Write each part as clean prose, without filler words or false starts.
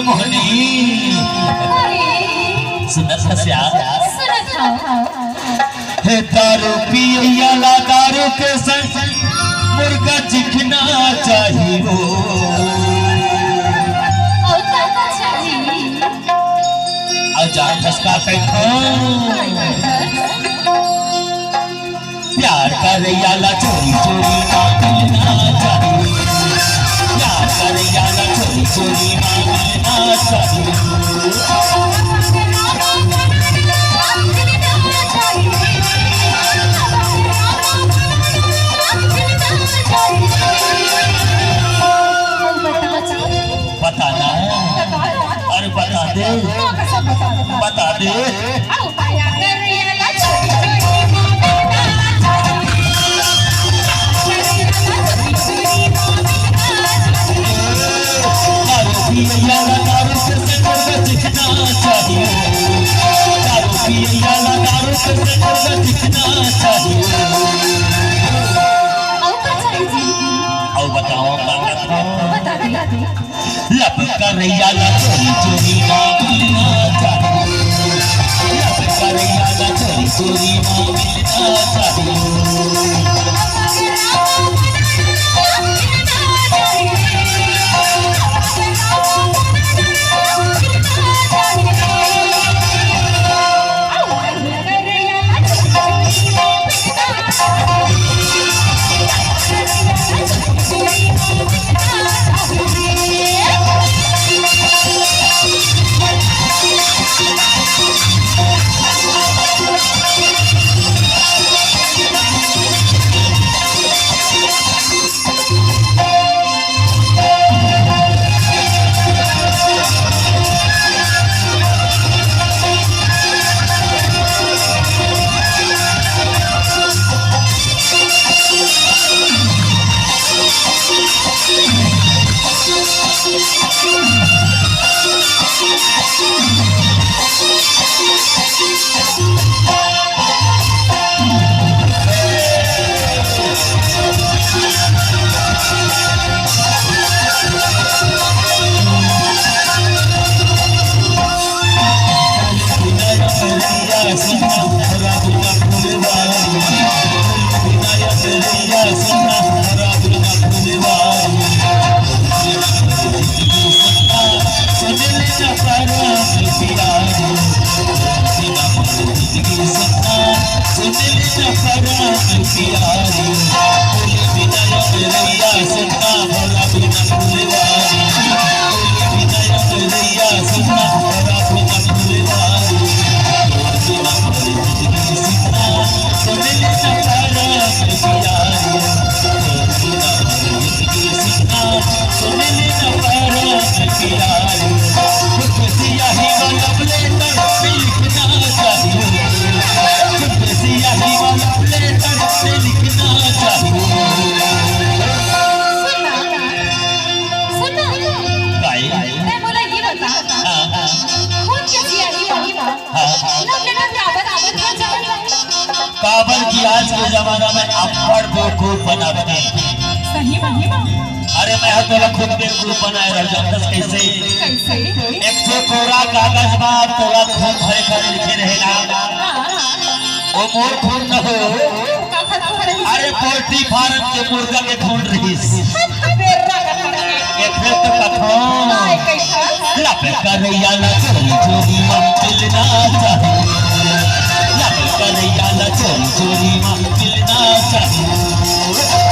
मोहनी सुनत हस्या हे दारू पिया ला दारू के संग मुर्गा चिकना चाहिए जान खसका प्यार कर याला चोरी चोरी मांगना चाहिए प्यार कर याला चोरी चोरी मांगना चाहिए बता ना अरे बता दे बता दे दारू से मुर्गा चिकना चाहिए दारू पिया दारू से मुर्गा चिकना चाहिए और बताओ लब कर याला चोरी चोरी मांगना चाहिए लब कर याला चोरी चोरी मांगना चाहिए काबर की आज के जमाना में अफड़ बेवकूफ बनाते हैं। सही बात। अरे मैं तोला खुद बेवकूफ बनाए रह जानतस कैसे एक तो कोरा कागज में तोला खून भरे भरे लिखे रहेला वो मोर खून न हो अरे पोल्ट्री फार्म के मुर्गा के खून रहीस एक फिर तो कथो लब कर याला चोरी चोरी मिलना चाहिए लब कर याला चोरी चोरी मिलना चाहिए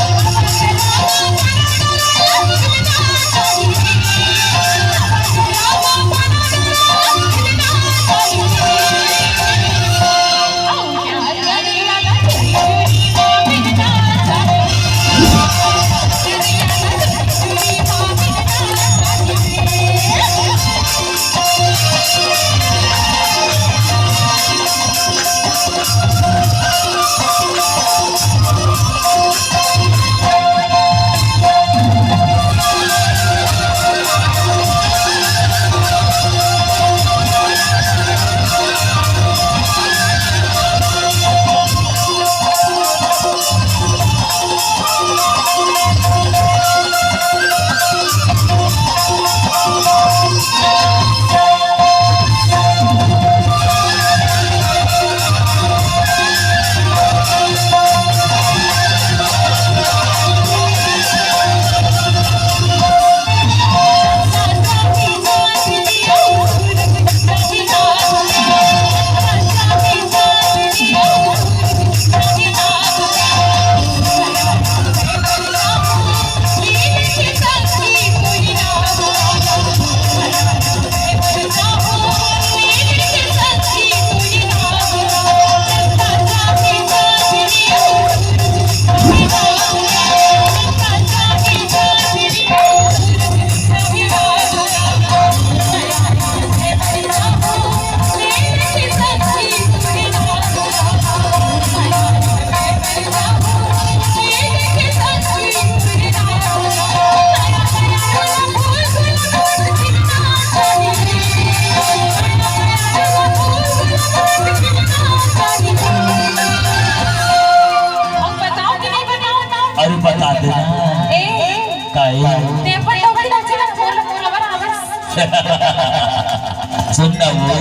सुनना वो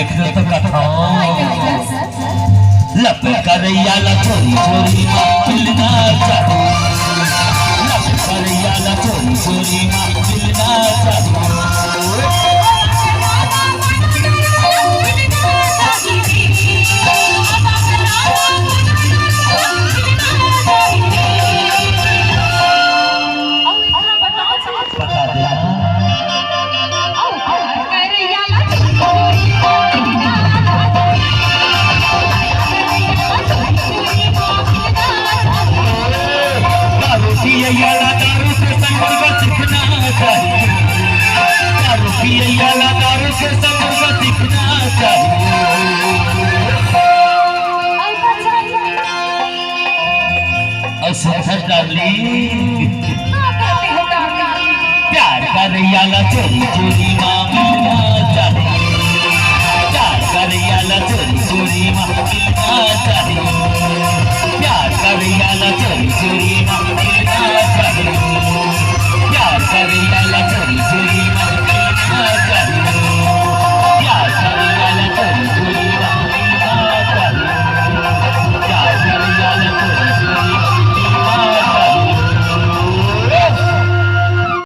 एक तो कथा लप करैया ला चोरी चोरी मिलना चाहिए लप करैया ला चोरी चोरी मिलना चाहिए बता देना दारू पियैया दारू से संगत दिखना चाहिए दारू पियैया दारू से संगत दिखना चाहिए और सुंदर डार्लिंग प्यार का रैया चोरी चोरी